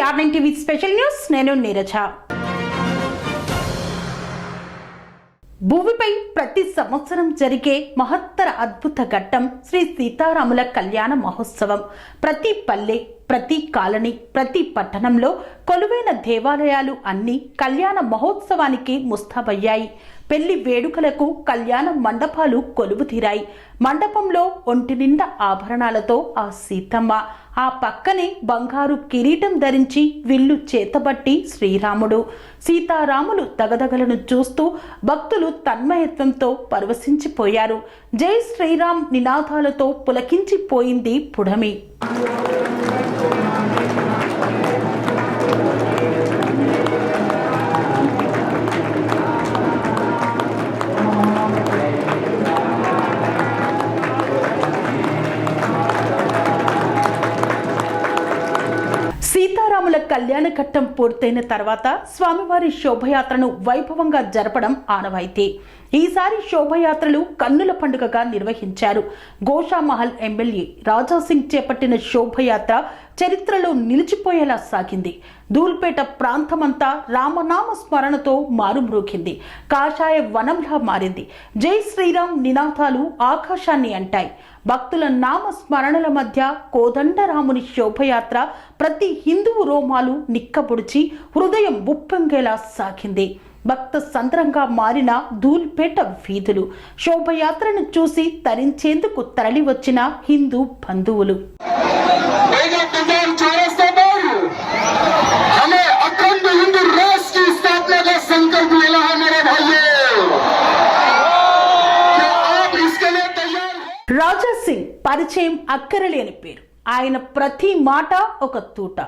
R9 TV special news. నేను నీరజ. భూమిపై ప్రతి సంవత్సరం జరిగే మహత్తర అద్భుత ఘట్టం శ్రీ సీతారాముల కళ్యాణ మహోత్సవం. ప్రతి పల్లె, ప్రతి కాలనీ, ప్రతి పట్టణంలో కొలువైన దేవాలయాలు అన్నీ కళ్యాణ మహోత్సవానికి ముస్తాబయ్యాయి. పెళ్లి వేడుకలకు కళ్యాణ మండపాలు కొలువు తీరాయి. మండపంలో ఒంటి నిండా ఆభరణాలతో ఆ సీతమ్మ, ఆ పక్కనే బంగారు కిరీటం ధరించి విల్లు చేతబట్టి శ్రీరాముడు. సీతారాములు దగదగలను చూస్తూ భక్తులు తన్మయత్వంతో పరవశించిపోయారు. జై శ్రీరామ్ నినాదాలతో పులకించిపోయింది పుడమి. సీతారాముల కళ్యాణ ఘట్టం పూర్తయిన తర్వాత స్వామివారి శోభయాత్రను వైభవంగా జరపడం ఆనవాయితీ. ఈసారి శోభయాత్రలు కన్నుల పండుగగా నిర్వహించారు. గోషామహల్ ఎమ్మెల్యే రాజాసింగ్ చేపట్టిన శోభయాత్ర చరిత్రలో నిలిచిపోయేలా సాగింది. ధూల్పేట ప్రాంతమంతా రామనామ స్మరణతో మారుమ్రోగింది. కాషాయ వనంలా మారింది. జై శ్రీరామ్ నినాదాలు ఆకాశాన్ని అంటాయి. భక్తుల నామ స్మరణల మధ్య కోదండరాముని శోభయాత్ర ప్రతి హిందువు రోమాలు నిక్కబొడిచి హృదయం ఉప్పొంగేలా సాగింది. భక్త సంద్రంగా మారిన ధూల్పేట వీధులు, శోభయాత్రను చూసి తరించేందుకు తరలి వచ్చిన హిందూ బంధువులు. రాజాసింగ్ పరిచయం అక్కరలేని పేరు. ఆయన ప్రతి మాట ఒక తూట.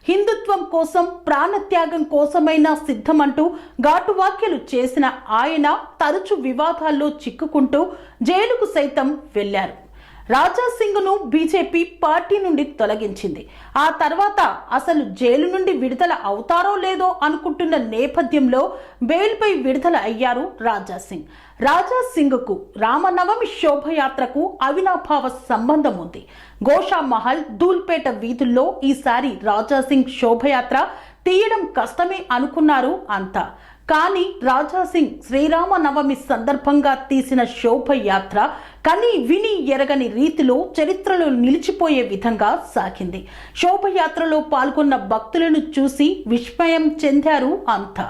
హిందుత్వం కోసం, ప్రాణత్యాగం కోసమైనా సిద్ధమంటూ ఘాటు వ్యాఖ్యలు చేసిన ఆయన తరచు వివాదాల్లో చిక్కుకుంటూ జైలుకు సైతం వెళ్లారు. రాజాసింగ్ను బీజేపీ పార్టీ నుండి తొలగించింది. ఆ తర్వాత అసలు జైలు నుండి విడుదల అవుతారో లేదో అనుకుంటున్న నేపథ్యంలో బెయిల్పై విడుదల అయ్యారు రాజాసింగ్. రాజాసింగ్కు రామనవమి శోభయాత్రకు అవినాభావ సంబంధం ఉంది. గోషామహల్, ధూల్పేట వీధుల్లో ఈసారి రాజాసింగ్ శోభయాత్ర తీయడం కష్టమే అనుకున్నారు అంతా. కానీ రాజాసింగ్ శ్రీరామనవమి సందర్భంగా తీసిన శోభయాత్ర కని విని ఎరగని రీతిలో చరిత్రలో నిలిచిపోయే విధంగా సాగింది. శోభయాత్రలో పాల్గొన్న భక్తులను చూసి విస్మయం చెందారు అంతా.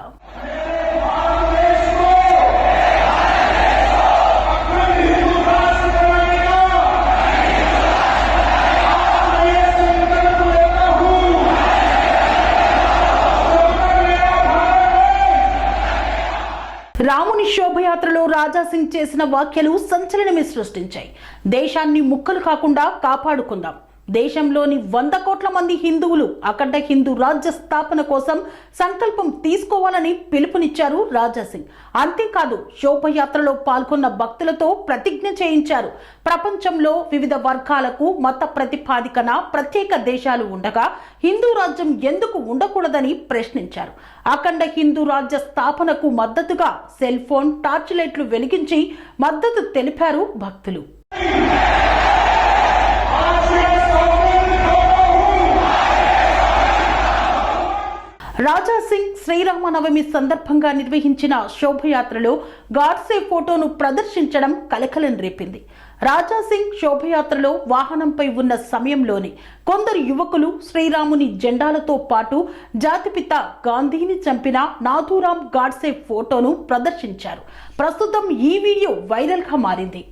రాముని శోభయాత్రలో రాజాసింగ్ చేసిన వ్యాఖ్యలు సంచలనమే సృష్టించాయి. దేశాన్ని ముక్కలు కాకుండా కాపాడుకుందాం. దేశంలోని 100 కోట్ల మంది హిందువులు అఖండ హిందూ రాజ్య స్థాపన కోసం సంకల్పం తీసుకోవాలని పిలుపునిచ్చారు రాజాసింగ్. అంతేకాదు, శోభయాత్రలో పాల్గొన్న భక్తులతో ప్రతిజ్ఞ చేయించారు. ప్రపంచంలో వివిధ వర్గాలకు మత ప్రతిపాదికన ప్రత్యేక దేశాలు ఉండగా హిందూ రాజ్యం ఎందుకు ఉండకూడదని ప్రశ్నించారు. అఖండ హిందూ రాజ్య స్థాపనకు మద్దతుగా సెల్ ఫోన్, టార్చ్ లైట్లు వెలిగించి మద్దతు తెలిపారు భక్తులు. రాజాసింగ్ శ్రీరామనవమి సందర్భంగా నిర్వహించిన శోభయాత్రలో గాడ్సే ఫోటోను ప్రదర్శించడం కలకలం రేపింది. రాజాసింగ్ శోభయాత్రలో వాహనంపై ఉన్న సమయంలోనే కొందరు యువకులు శ్రీరాముని జెండాలతో పాటు జాతిపిత గాంధీని చంపిన నాథూరాం గాడ్సే ఫోటోను ప్రదర్శించారు. ప్రస్తుతం ఈ వీడియో వైరల్గా మారింది.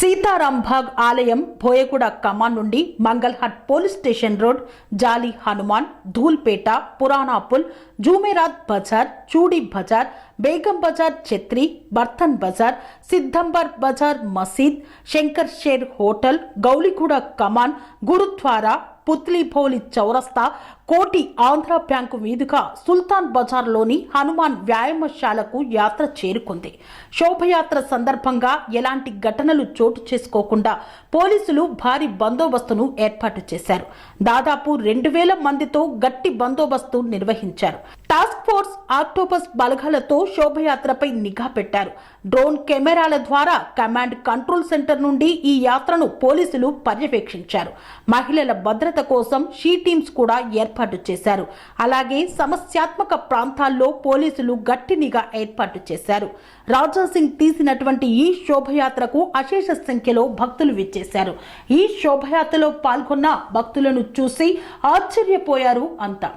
సీతారాంబాగ్ ఆలయం బోయగూడ కమాన్ నుండి మంగల్హట్ పోలీస్ స్టేషన్ రోడ్, జాలి హనుమాన్, ధూల్పేట, పురాణాపుల్, జూమేరాత్ బజార్, చూడి బజార్, బేగం బజార్, ఛత్రి, బర్తన్ బజార్, సిద్ధంబర్ బజార్, మసీద్, శంకర్ షేర్ హోటల్, గౌలిగూడ కమాన్, గురుద్వారా, పుత్లీభౌలి చౌరస్తా, కోటి ఆంధ్ర బ్యాంకు మీదుగా సుల్తాన్ బజార్లోని హనుమాన్ వ్యాయామశాలకు యాత్ర చేరుకుంది. శోభయాత్ర సందర్భంగా ఎలాంటి ఘటనలు చోటు చేసుకోకుండా పోలీసులు భారీ బందోబస్తును ఏర్పాటు చేశారు. దాదాపు 2000 మందితో గట్టి బందోబస్తు నిర్వహించారు. టాస్క్ ఫోర్స్ ఆక్టోపస్ బలగాలతో శోభయాత్రపై నిఘా పెట్టారు. డ్రోన్ కెమెరాల ద్వారా కమాండ్ కంట్రోల్ సెంటర్ నుండి ఈ యాత్రను పోలీసులు పర్యవేక్షించారు. మహిళల భద్రత కోసం షీ టీమ్స్ కూడా ఏర్పాటు చేశారు. అలాగే సమస్యాత్మక ప్రాంతాల్లో పోలీసులు గట్టి నిఘా ఏర్పాటు చేశారు. రాజాసింగ్ తీసినటువంటి ఈ శోభయాత్రకు అశేష సంఖ్యలో భక్తులు విచ్చేశారు. ఈ శోభయాత్రలో పాల్గొన్న భక్తులను చూసి ఆశ్చర్యపోయారు అంతా.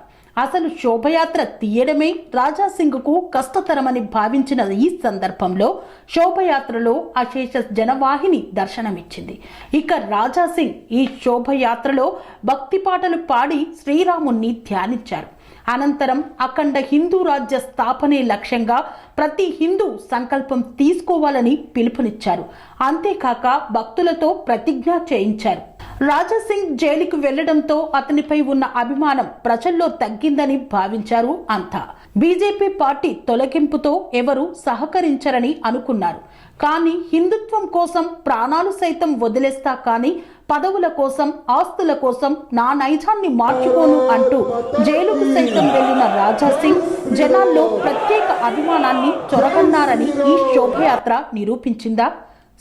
అసలు శోభయాత్ర తీయడమే రాజాసింగ్కు కష్టతరమని భావించిన ఈ సందర్భంలో శోభయాత్రలో అశేష జనవాహిని దర్శనమిచ్చింది. ఇక రాజాసింగ్ ఈ శోభయాత్రలో భక్తి పాటలు పాడి శ్రీరాముణ్ణి ధ్యానించారు. అనంతరం అఖండ హిందూ రాజ్య స్థాపనే లక్ష్యంగా ప్రతి హిందూ సంకల్పం తీసుకోవాలని పిలుపునిచ్చారు. అంతేకాక భక్తులతో ప్రతిజ్ఞ చేయించారు. రాజాసింగ్ జైలుకు వెళ్లడంతో అతనిపై ఉన్న అభిమానం ప్రజల్లో తగ్గిందని భావించారు అంతా. బీజేపీ పార్టీ తొలగింపుతో ఎవరు సహకరించరని అనుకున్నారు. కానీ హిందుత్వం కోసం ప్రాణాలు సైతం వదిలేస్తా కానీ పదవుల కోసం ఆస్తుల కోసం నా నైజాన్ని మార్చుకోను అంటూ జైలుకు సైతం వెళ్లిన రాజాసింగ్ జనాల్లో ప్రత్యేక అభిమానాన్ని చొరగన్నారని ఈ శోభయాత్ర నిరూపించిందా?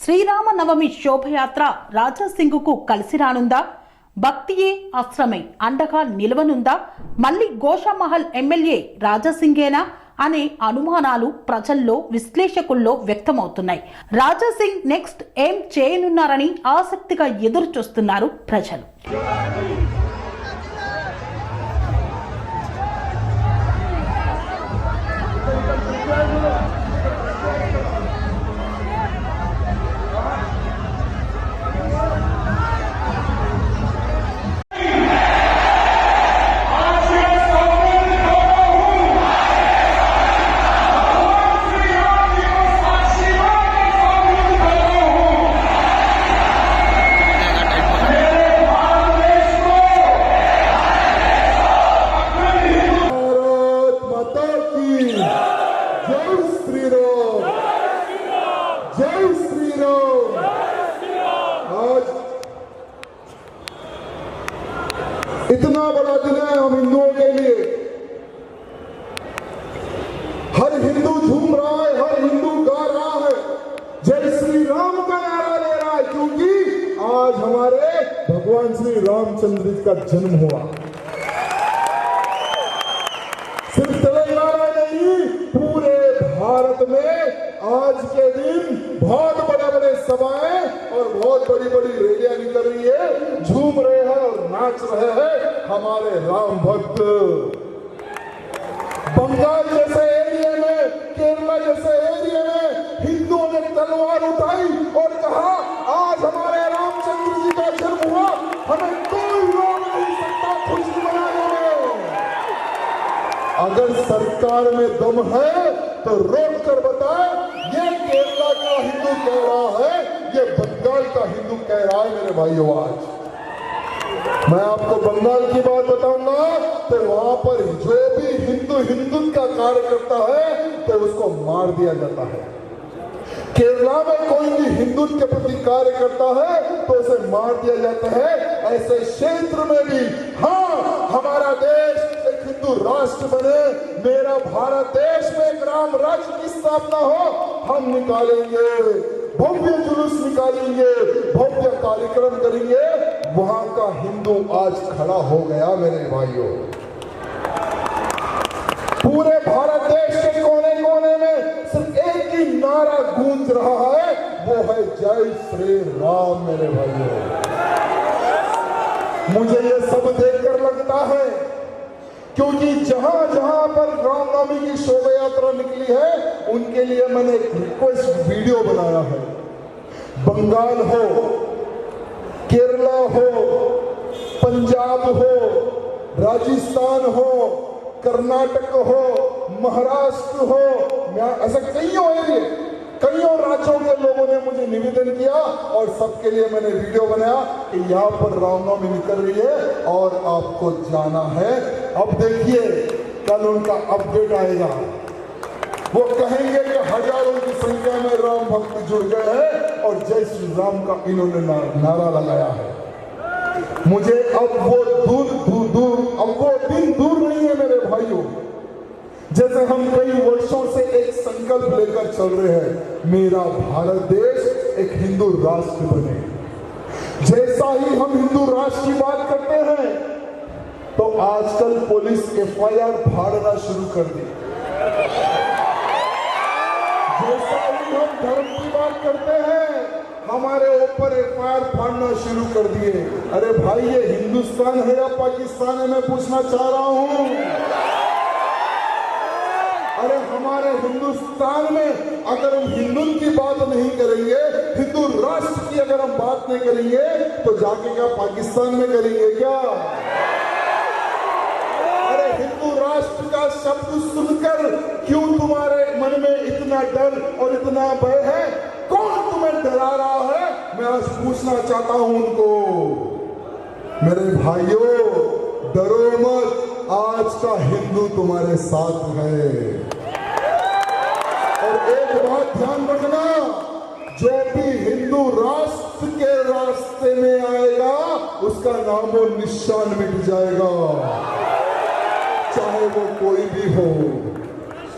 శ్రీరామనవమి శోభయాత్ర రాజాసింగ్కు కలిసి రానుందా? భక్తియే అస్త్రమై అండగా నిలవనుందా? మళ్ళీ గోషామహల్ ఎమ్మెల్యే రాజాసింగేనా అనే అనుమానాలు ప్రజల్లో విశ్లేషకుల్లో వ్యక్తమవుతున్నాయి. రాజాసింగ్ నెక్స్ట్ ఏం చేయనున్నారని ఆసక్తిగా ఎదురు చూస్తున్నారు ప్రజలు. इतना बड़ा दिन है हम हिंदुओं के लिए। हर हिंदू झूम रहा है, हर हिंदू गा रहा है, जय श्री राम का नारा ले रहा है, क्योंकि आज हमारे भगवान श्री रामचंद्र जी का जन्म हुआ। सिर्फ तेलंगाना नहीं, पूरे भारत में आज के दिन बहुत बड़े बड़े सभाएं और बहुत बड़ी बड़ी रैलियां निकल रही है, झूम रहे हैं और नाच रहे हैं हमारे राम भक्त। बंगाल जैसे एरिया में, केरला जैसे एरिया में हिंदुओं ने तलवार उठाई और कहा आज हमारे रामचंद्र जी का जन्म हुआ, हमें कोई रोक नहीं सकता खुशी मनाने में। अगर सरकार में दम है तो रोक कर बताए, ये केरला का हिंदू कह रहा है, ये बंगाल का हिंदू कह रहा है। मेरे भाइयों, आज मैं आपको बंगाल की बात बताऊंगा तो वहां पर जो भी हिंदुत्व का कार्य करता है तो उसको मार दिया जाता है। केरला में कोई भी हिंदुत्व के प्रति कार्य करता है तो उसे मार दिया जाता है। ऐसे क्षेत्र में भी हाँ, हमारा देश एक हिंदू राष्ट्र बने, मेरा भारत देश में एक राम राज्य की स्थापना हो, हम निकालेंगे, भव्य जुलूस निकालेंगे, भव्य कार्यक्रम करेंगे। वहां का हिंदू आज खड़ा हो गया। मेरे भाइयों, पूरे भारत देश के कोने कोने में सिर्फ एक ही नारा गूंज रहा है, वो है जय श्री राम। मेरे भाइयों, मुझे ये सब देखकर लगता है, क्योंकि जहां जहां पर रामनवमी की शोभा यात्रा निकली है उनके लिए मैंने एक रिक्वेस्ट वीडियो बनाया है। बंगाल हो, केरला हो, पंजाब हो, राजस्थान हो, कर्नाटक हो, महाराष्ट्र हो, ऐसे कईयों एरिया, कईयों राज्यों के लोगों ने मुझे निवेदन किया और सबके लिए मैंने वीडियो बनाया कि यहाँ पर रामनवमी निकल रही है और आपको जाना है। अब देखिए, कल उनका अपडेट आएगा, वो कहेंगे कि हजारों की संख्या में राम भक्त जुड़ गए हैं और जय श्री राम का इन्होंने नारा लगाया है। मुझे अब वो दिन दूर नहीं है मेरे भाइयों, जिसे हम कई वर्षों से एक संकल्प लेकर चल रहे हैं, मेरा भारत देश एक हिंदू राष्ट्र बने। जैसा ही हम हिंदू राष्ट्र की बात करते हैं तो आजकल पुलिस FIR फाड़ना शुरू कर दी। जैसा ही हम धर्म की बात करते हैं हमारे ऊपर FIR फाड़ना शुरू कर दिए। अरे भाई, ये हिंदुस्तान है या पाकिस्तान है, मैं पूछना चाह रहा हूं। अरे हमारे हिंदुस्तान में अगर हम हिंदू की बात नहीं करेंगे, हिंदू राष्ट्र की अगर हम बात नहीं करेंगे, तो जाके क्या पाकिस्तान में करेंगे क्या? अरे हिंदू राष्ट्र का शब्द सुनकर क्यों तुम्हारे मन में इतना डर और इतना भय है? कौन तुम्हें डरा रहा है? मैं आज पूछना चाहता हूं उनको। मेरे भाइयों, डरो मत, आज का हिंदू तुम्हारे साथ है। और एक बात ध्यान रखना, जो भी हिंदू राष्ट्र के रास्ते में आएगा उसका नामो निशान मिट जाएगा, चाहे वो कोई भी हो।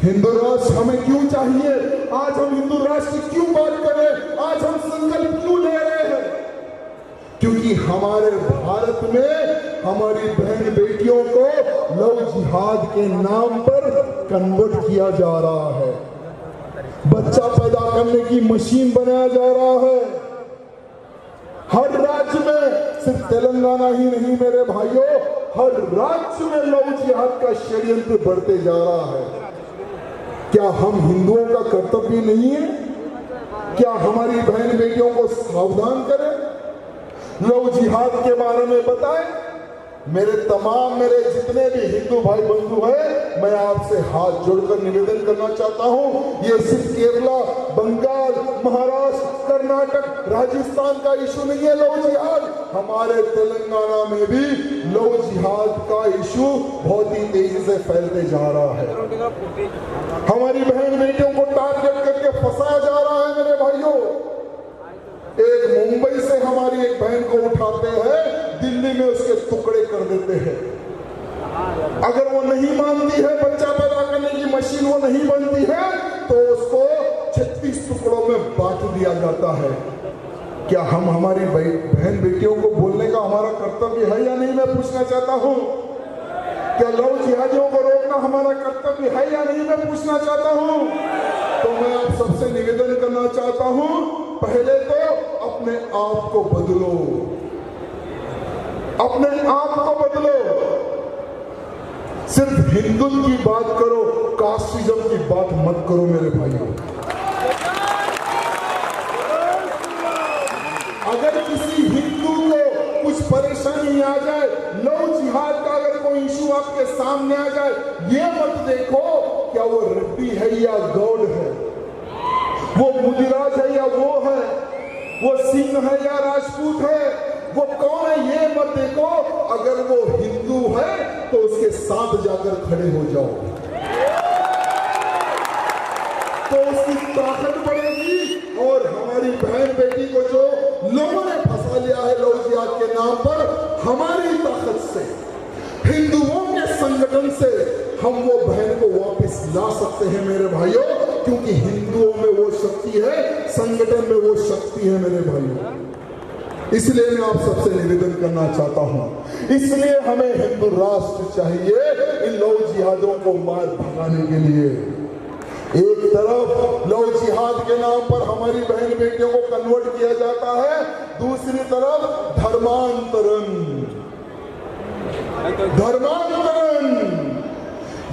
हिंदू राष्ट्र हमें क्यों चाहिए? आज हम हिंदू राष्ट्र की क्यों बात करें? आज हम संकल्प क्यों ले रहे हैं? क्योंकि हमारे भारत में हमारी बहन बेटियों को लव जिहाद के नाम पर कन्वर्ट किया जा रहा है, बच्चा पैदा करने की मशीन बनाया जा रहा है। हर राज्य में, सिर्फ तेलंगाना ही नहीं मेरे भाइयों, हर राज्य में लव जिहाद का षड्यंत्र बढ़ते जा रहा है। क्या हम हिंदुओं का कर्तव्य नहीं है? क्या हमारी बहन बेटियों को सावधान करें, लव जिहाद के बारे में बताएं? मेरे जितने भी हिंदू भाई बंधु हैं, मैं आपसे हाथ जोड़कर निवेदन करना चाहता हूं, ये सिर्फ केरला, बंगाल, महाराष्ट्र, कर्नाटक, राजस्थान का इशू नहीं है लव जिहाद। हमारे तेलंगाना में भी लव जिहाद का इशू बहुत ही तेजी से फैलते जा रहा है। हमारी बहन बेटियों को टारगेट करके फंसाया जा रहा है मेरे भाइयों। एक मुंबई से हमारी एक बहन को उठाते हैं, दिल्ली में उसके टुकड़े कर देते हैं। अगर वो नहीं मानती है, बच्चा पैदा करने की मशीन वो नहीं बनती है, तो उसको 36 टुकड़ों में बांट दिया जाता है। क्या हम हमारी बहन बेटियों को बोलने का हमारा कर्तव्य है या नहीं, मैं पूछना चाहता हूं। क्या लव जिहादियों को रोकना हमारा कर्तव्य है या नहीं, मैं पूछना चाहता हूं। तो मैं आप सबसे निवेदन करना चाहता हूं, पहले तो अपने आप को बदलो, अपने आप को बदलो। सिर्फ हिंदू की बात करो, कास्टिज्म की बात मत करो मेरे भाइयों। अगर किसी हिंदू को कुछ परेशानी आ जाए, लव जिहाद का अगर कोई इशू आपके सामने आ जाए, ये मत देखो क्या वो रेड्डी है या गौड़ है, वो मुदिराज है या वो है, वो सिंह है या राजपूत है, वो कौन है ये मत देखो। अगर वो हिंदू है तो उसके साथ जाकर खड़े हो जाओ, तो उसकी ताकत बढ़ेगी। और हमारी बहन बेटी को जो लोगों ने फंसा लिया है लव जिहाद के नाम पर, हमारी ताकत से, हिंदुओं के संगठन से हम वो बहन को वापस ला सकते हैं मेरे भाइयों, क्योंकि हिंदुओं में वो शक्ति है, संगठन में वो शक्ति है मेरे भाइयों। इसलिए मैं आप सबसे निवेदन करना चाहता हूं, इसलिए हमें हिंदू राष्ट्र चाहिए इन लव जिहादों को मार भगाने के लिए। एक तरफ लव जिहाद के नाम पर हमारी बहन बेटियों को कन्वर्ट किया जाता है, दूसरी तरफ धर्मांतरण,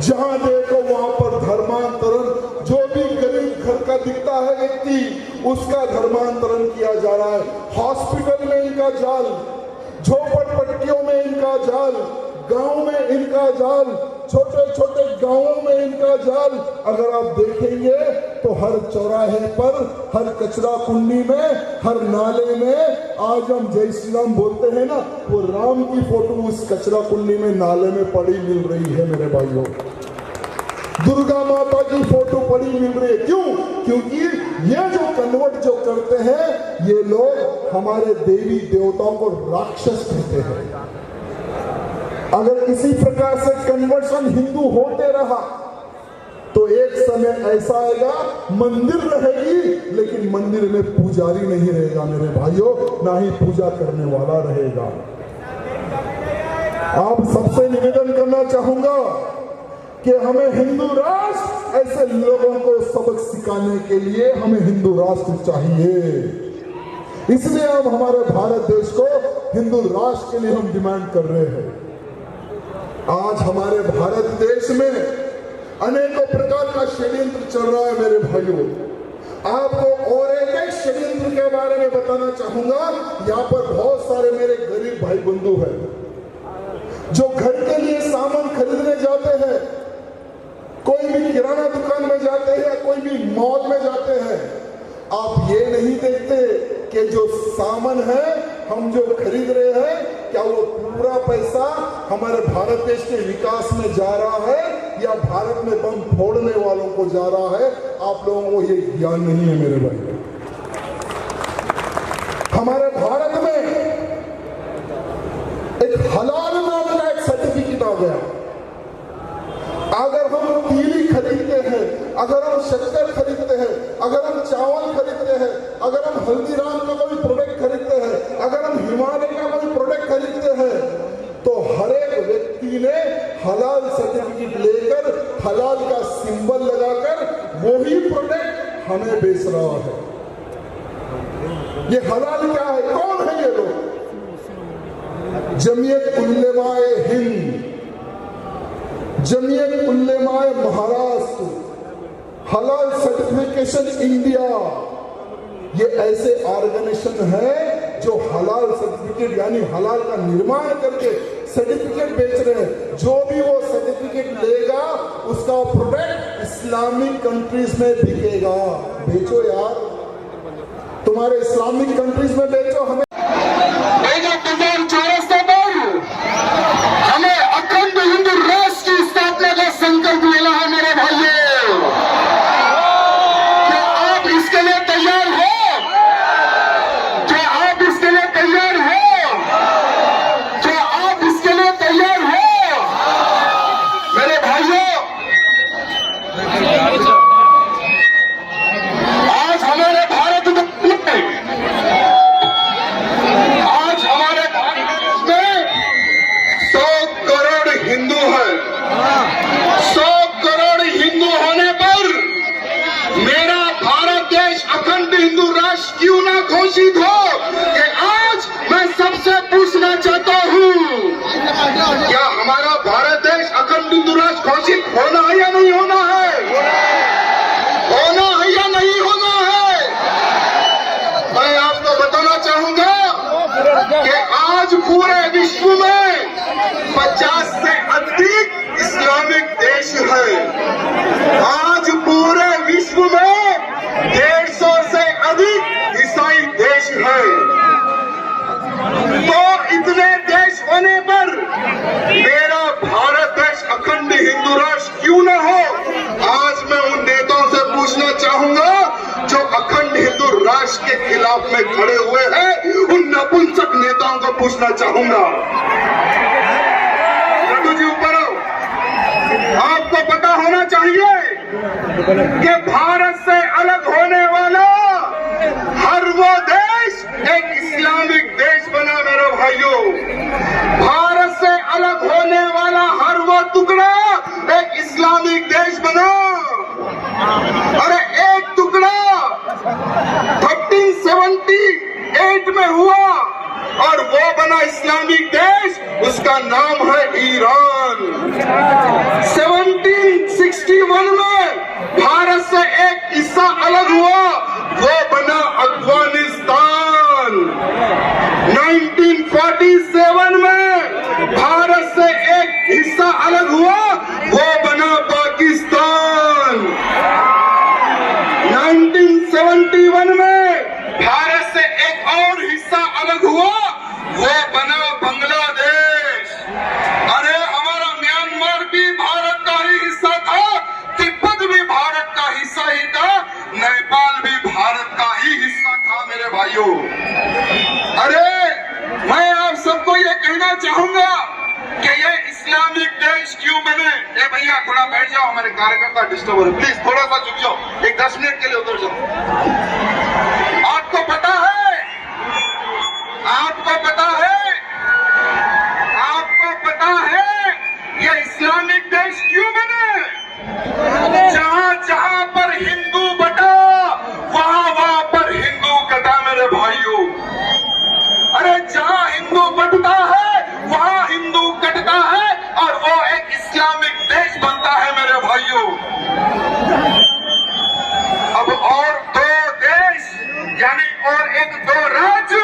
जहां देखो वहां पर धर्मांतरण। जो भी गरीब घर का दिखता है व्यक्ति, उसका धर्मांतरण किया जा रहा है। हॉस्पिटल में इनका जाल, झोपड़पट्टियों में इनका जाल, गांव में इनका जाल, छोटे छोटे गांवों में इनका जाल। अगर आप देखेंगे तो हर चौराहे पर, हर कचरा कुंडी में, हर नाले में, आज हम जय श्री राम बोलते हैं ना, वो राम की फोटो उस कचरा कुंडी में, नाले में पड़ी मिल रही है मेरे भाइयों। दुर्गा माता की फोटो पड़ी मिल रही है। क्यों? क्योंकि ये जो कन्वर्ट जो करते हैं, ये लोग हमारे देवी देवताओं को राक्षस कहते हैं। अगर इसी प्रकार से कन्वर्शन हिंदू होते रहा एक समय ऐसा आएगा, मंदिर रहेगी लेकिन मंदिर में पुजारी नहीं रहेगा मेरे भाइयों, ना ही पूजा करने वाला रहेगा। आप सबसे निवेदन करना चाहूंगा कि हमें हिंदू राष्ट्र, ऐसे लोगों को सबक सिखाने के लिए हमें हिंदू राष्ट्र चाहिए। इसलिए अब हमारे भारत देश को हिंदू राष्ट्र के लिए हम डिमांड कर रहे हैं। आज हमारे भारत देश में अनेकों प्रकार का षड्यंत्र चल रहा है मेरे भाइयों। आपको और एक षड्यंत्र के बारे में बताना चाहूंगा। यहाँ पर बहुत सारे मेरे गरीब भाई बंधु हैं जो घर के लिए सामान खरीदने जाते हैं, कोई भी किराना दुकान में जाते हैं, कोई भी मॉल में जाते हैं। आप ये नहीं देखते कि जो सामान है हम जो खरीद रहे हैं, क्या वो पूरा पैसा हमारे भारत देश के विकास में जा रहा है या भारत में बम फोड़ने वालों को जा रहा है? आप लोगों को ये ज्ञान नहीं है मेरे भाई। हमारे भारत में एक हलाल नाम का एक सर्टिफिकेट आ गया। अगर हम तीली खरीदते हैं, अगर हम शक्कर खरीदते हैं, अगर हम चावल खरीदते हैं, अगर हम हल्दीराम का कोई प्रोडक्ट खरीदते हैं, अगर हम हिमालय का कोई प्रोडक्ट खरीदते हैं, तो हर एक व्यक्ति ने हलाल सर्टिफिकेट लेकर, हलाल का सिंबल लगाकर वही प्रोडक्ट हमें बेच रहा है। ये हलाल क्या है? कौन है ये लोग? जमीयत उलमाए हिंद, जमीयत उलमाए महाराष्ट्र, हलाल सर्टिफिकेशन इंडिया, ये ऐसे ऑर्गेनाइजेशन है जो हलाल सर्टिफिकेट यानी हलाल का निर्माण करके सर्टिफिकेट बेच रहे हैं। जो भी वो सर्टिफिकेट लेगा उसका प्रोडक्ट इस्लामिक कंट्रीज में बिकेगा। बेचो यार, तुम्हारे इस्लामिक कंट्रीज में बेचो। हमें हमें अखंड हिंदू राष्ट्र की स्थापना का संकल्प लेना है मेरे भाइयों। क्या आप इसके लिए तैयार हो? क्या आप इसके लिए तैयार हो? क्या आप इसके लिए तैयार हो मेरे भाइयों? आज हमारे भारत में हिंदू है। 100 करोड़ हिंदू होने पर मेरा भारत देश अखंड हिंदू राष्ट्र क्यों ना घोषित हो? कि आज मैं सबसे पूछना चाहता हूँ, क्या हमारा भारत देश अखंड हिंदू राष्ट्र घोषित होना है या नहीं होना है? होना है या नहीं होना है? मैं आपको बताना चाहूंगा कि आज पूरे विश्व में 50 से अधिक इस्लामिक देश है। आज पूरे विश्व में 150 से अधिक ईसाई देश है। तो इतने देश होने पर मेरा भारत देश अखंड हिंदू राष्ट्र क्यों न हो? आज मैं उन नेताओं से पूछना चाहूंगा जो अखंड हिंदू राष्ट्र के खिलाफ में खड़े हुए हैं, उन नपुंसक नेताओं को पूछना चाहूंगा। जी ऊपर आओ। आपको पता होना चाहिए कि भारत से अलग होने वाला हर वो देश एक इस्लामिक देश बना मेरे भाइयों। भारत से अलग होने वाला हर वो टुकड़ा एक इस्लामिक देश बना। अरे एक टुकड़ा 1378 में हुआ और वो बना इस्लामिक देश, उसका नाम है ईरान। 1761 में भारत से एक हिस्सा अलग हुआ, वो बना अफगानिस्तान। 1947 में भारत से एक हिस्सा अलग हुआ, वो बना पाकिस्तान। 1971 में भारत से एक और हिस्सा अलग हुआ, वो बना बांग्लादेश। अरे हमारा म्यांमार भी भारत का ही हिस्सा था, तिब्बत भी भारत का हिस्सा ही था, नेपाल भी भारत का ही हिस्सा था मेरे भाइयों। अरे मैं आप सबको ये कहना चाहूंगा कि ये इस्लामिक देश क्यों मैंने, ए भैया थोड़ा बैठ जाओ, हमारे कार्यकर्ता डिस्टर्ब हो रहे, प्लीज थोड़ा सा झुक जाओ, एक 10 मिनट के लिए उधर जाओ। आपको पता है, आपको पता है, आपको पता है ये इस्लामिक देश क्यों बने? जहां जहां पर हिंदू बटा, वहां पर हिंदू कटा मेरे भाइयों। अरे जहां हिंदू बटता है वहां हिंदू कटता है और वो एक इस्लामिक देश बनता है मेरे भाइयों। अब और दो देश यानी और एक दो राज्य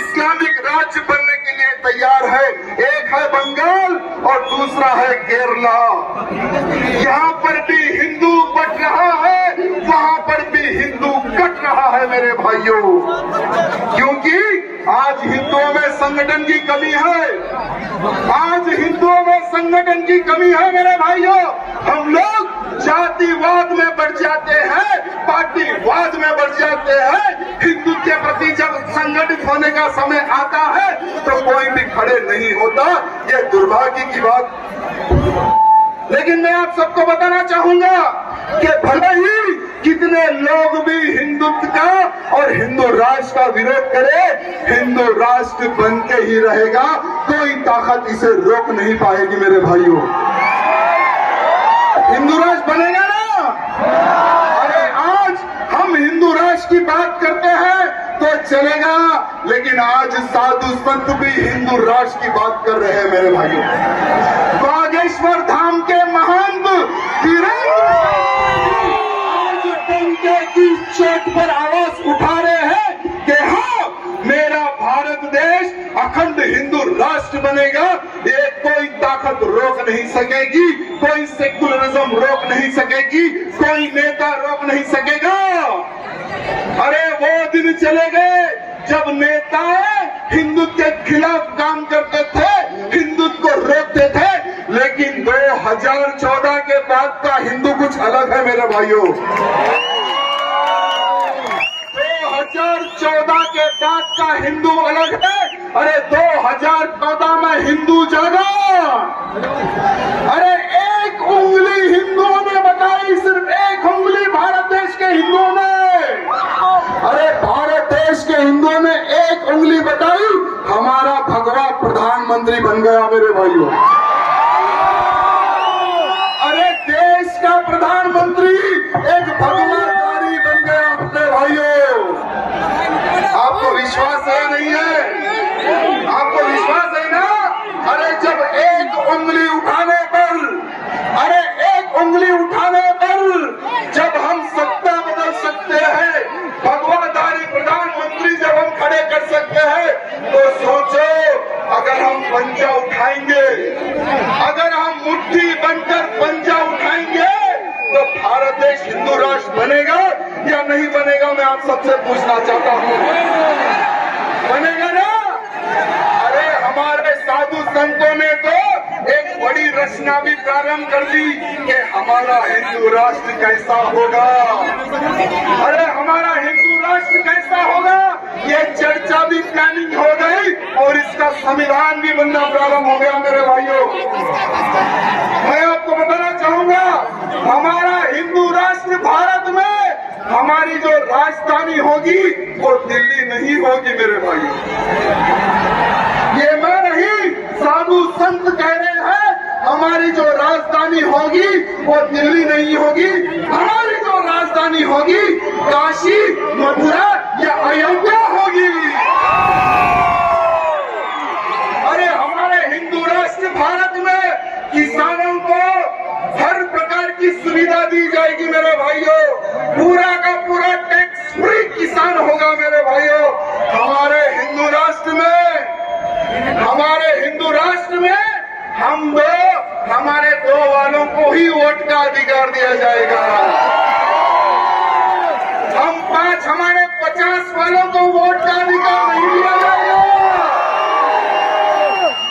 इस्लामिक राज्य बनने के लिए तैयार है। एक है बंगाल और दूसरा है केरला। यहाँ पर भी हिंदू बट रहा है, वहां पर भी हिंदू कट रहा है मेरे भाइयों। क्योंकि आज हिंदुओं में संगठन की कमी है, आज हिंदुओं में संगठन की कमी है मेरे भाइयों। हम लोग जातिवाद में बढ़ जाते हैं, पार्टीवाद में बढ़ जाते हैं। हिंदुत्व के प्रति जब संगठित होने का समय आता है तो कोई भी खड़े नहीं होता। ये दुर्भाग्य की बात। लेकिन मैं आप सबको बताना चाहूंगा कि भले ही कितने लोग भी हिंदुत्व का और हिंदू राष्ट्र का विरोध करे, हिंदू राष्ट्र बन के ही रहेगा। कोई ताकत इसे रोक नहीं पाएगी मेरे भाइयों। हिंदू राष्ट्र बनेगा ना। अरे आज हम हिंदू राष्ट्र की बात करते हैं तो चलेगा, लेकिन आज साधु संत भी हिंदू राष्ट्र की बात कर रहे हैं मेरे भाइयों। बागेश्वर धाम के महंत वीरेंद्र आज डंके की चोट पर आवाज उठा रहे हैं कि हाँ, मेरा भारत देश अखंड हिंदू राष्ट्र बनेगा। ये कोई ताकत रोक नहीं सकेगी, कोई सेकुलरिज्म रोक नहीं सकेगी, कोई नेता रोक नहीं सकेगा। अरे वो दिन चले गए जब नेता हिंदुत्व के खिलाफ काम करते थे, हिंदुत्व को रोकते थे। लेकिन 2014 के बाद का हिंदू कुछ अलग है मेरे भाइयों। 2014 के बाद का हिंदू अलग है। अरे 2014 में हिंदू जागा। अरे एक उंगली हिंदुओं ने बताई, सिर्फ एक उंगली भारत देश के हिंदुओं ने। अरे भारत देश के हिंदुओं ने एक उंगली बताई, हमारा भगवा प्रधानमंत्री बन गया मेरे भाइयों। अरे देश का प्रधानमंत्री एक भगवाधारी बन गया अपने भाइयों। आपको विश्वास है नहीं है? आपको विश्वास है ना? अरे जब एक उंगली उठाने पर, अरे एक उंगली उठाने पर जब हम सत्ता बदल सकते हैं, भगवाधारी प्रधानमंत्री जब हम खड़े कर सकते हैं, तो सोचो अगर हम पंजा उठाएंगे, अगर हम मुट्ठी बनकर पंजा उठाएंगे तो भारत देश हिंदू राष्ट्र बनेगा या नहीं बनेगा? मैं आप सबसे पूछना चाहता हूँ, बनेगा ना? अरे हमारे साधु संतों ने तो एक बड़ी रचना भी प्रारंभ कर दी कि हमारा हिंदू राष्ट्र कैसा होगा। अरे हमारा हिंदू राष्ट्र कैसा होगा, ये चर्चा भी प्लानिंग हो गई और इसका संविधान भी बनना प्रारंभ हो गया मेरे भाइयों। मैं आपको बताना चाहूंगा, हमारा हिंदू राष्ट्र भारत में हमारी जो राजधानी होगी वो दिल्ली नहीं होगी मेरे भाइयों। ये मैं नहीं, साधु संत कह रहे हैं हमारी जो राजधानी होगी वो दिल्ली नहीं होगी। हमारी जो राजधानी होगी काशी, मथुरा या अयोध्या होगी। अरे हमारे हिंदू राष्ट्र भारत में किसानों को हर प्रकार की सुविधा दी जाएगी मेरे भाइयों। पूरा का पूरा टैक्स फ्री किसान होगा मेरे भाइयों। हमारे हिंदू राष्ट्र में हमारे दो वालों को ही वोट का अधिकार दिया जाएगा। हम 5 हमारे 50 वालों को वोट का अधिकार नहीं दिया जाएगा।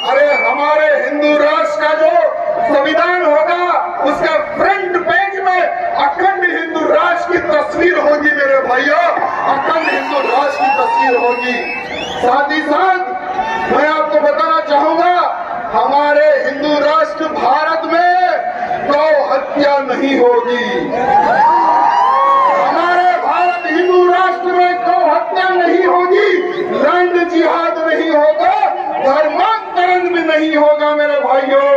अरे हमारे हिंदू राष्ट्र का जो संविधान होगा उसका फ्रंट पेज में अखंड हिंदू राष्ट्र की तस्वीर होगी मेरे भाइयों, अखंड हिंदू राष्ट्र की तस्वीर होगी। साथ ही साथ मैं आपको बताना चाहूंगा, हमारे हिंदू राष्ट्र भारत में नहीं होगी। हमारे भारत हिंदू राष्ट्र में गौ हत्या नहीं होगी, लैंड जिहाद नहीं होगा, धर्मांतरण भी नहीं होगा मेरे भाइयों।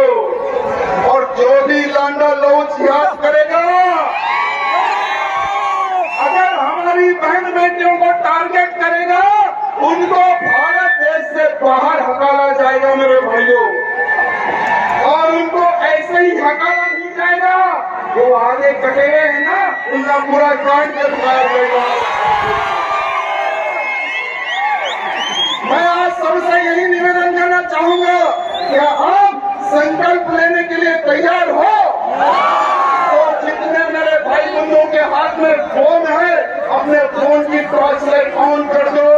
और जो भी लांडा लौ जिहाद करेगा, अगर हमारी बहन बेटियों को टारगेट करेगा, उनको भारत देश से बाहर हकाला जाएगा मेरे भाइयों। और उनको ऐसे ही हकाला नहीं जाएगा, वो आगे कटे हुए हैं ना, उनका पूरा कांड कर दिखाया जाएगा। मैं आज सबसे यही निवेदन करना चाहूंगा कि आप संकल्प लेने के लिए तैयार हो, तो जितने मेरे भाई बंधुओं के हाथ में फोन है, अपने फोन की टॉर्च लाइट ऑन कर दो।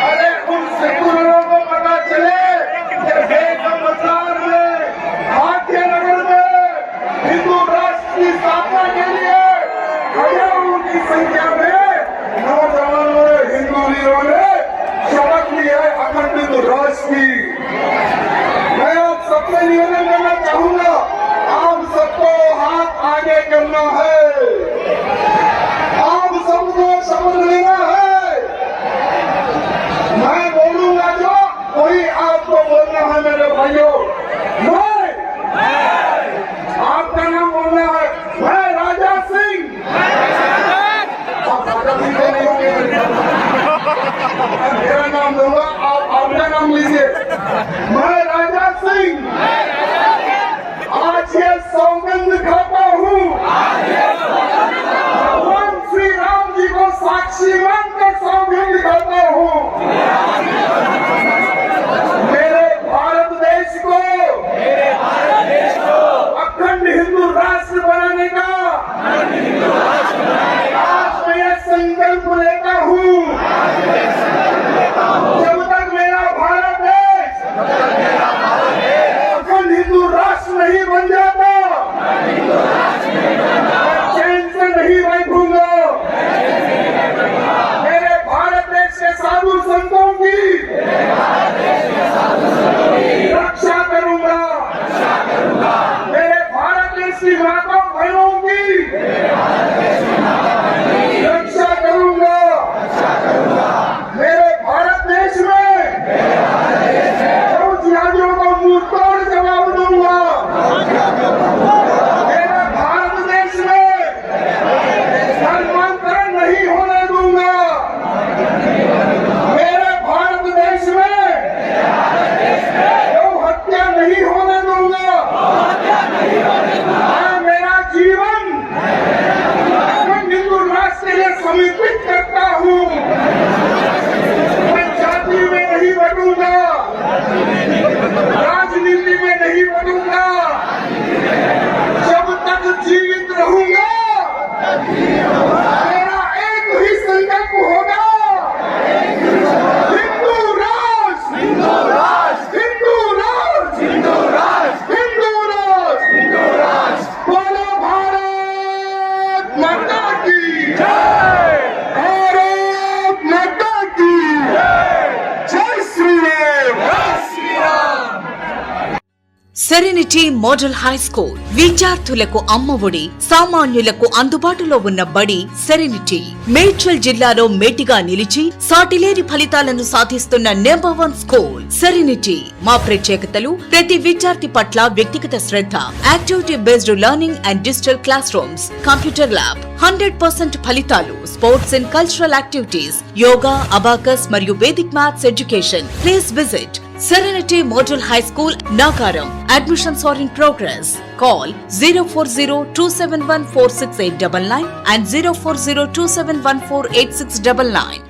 अरे उन सेक्युलरों को पता चले कि बेगम बाजार में, भाग्यनगर में हिंदू राष्ट्र की स्थापना के लिए हजारों की संख्या में नौजवानों ने, हिंदू वीरों ने शपथ ली है अखंड हिंदू राष्ट्र की। मैं आप सबसे निवेदन करना चाहूंगा, आप सबको हाथ आगे करना है, आप सबको शपथ लेना है। मैं बोलूंगा जो वही आपको बोलना है मेरे भाइयों। मैं आपका नाम बोलना है, मैं राजा सिंह। आप राजा सिंह को नहीं होंगे, मेरा नाम दूंगा, आप आपका नाम लीजिए। मैं राजा सिंह आज ये सौगंध खाता हूँ, भगवान श्री राम जी को साक्षी मानकर सौगंध खाता हूँ। मेरे भारत देश को अखंड हिंदू राष्ट्र बनाने का आज मैं यह संकल्प लेता हूँ। जब तक मेरा भारत देश अखंड हिंदू राष्ट्र नहीं बन जाता, चैन से नहीं बैठूंगा। मेरे भारत देश के साधु संतों की रक्षा करूंगा। मेरे भारत देश की माता बहनों की रक्षा करूंगा। मेरे भारत देश में जिहादियों को मुंह तोड़ जवाब दूंगा। मेरे भारत देश में धर्मांतरण नहीं होने दूंगा। मेरे भारत देश में गौ हत्या नहीं होने दूंगा। मैं मेरा जीवन हिंदू राष्ट्र के लिए समर्पित करता हूँ। मैं जाति में नहीं बटूंगा, राजनीति में नहीं बटूंगा। जब तक जीवित रहूंगा, मेरा एक ही संकल्प होगा, हिंदू राष्ट्र, हिंदू राष्ट्र, हिंदू राष्ट्र, हिंदू राष्ट्र, हिंदू राष्ट्र, हिंदू राष्ट्र। बोलो भारत माता की जय, भारत माता की जय श्री राम, जय Shri Ram. Serenity model high school విద్యార్థులకు అమ్మఒడి, సామాన్యులకు అందుబాటులో ఉన్న బడి సెరెనిటీ. మేడ్చల్ జిల్లాలో మేటిగా నిలిచి సాటిలేని ఫలితాలను సాధిస్తున్న నెంబర్ 1 స్కూల్ సెరెనిటీ. మా ప్రత్యేకతలు ప్రతి విద్యార్థి పట్ల వ్యక్తిగత శ్రద్ధ, activity based learning and digital classrooms, computer lab, 100% ఫలితాలు, sports and cultural activities, yoga, abacus మరియు Vedic maths education. Please visit Serenity Model High School, Nagaram. Admissions are in progress. Call 040-271-46899 and 040-271-48699.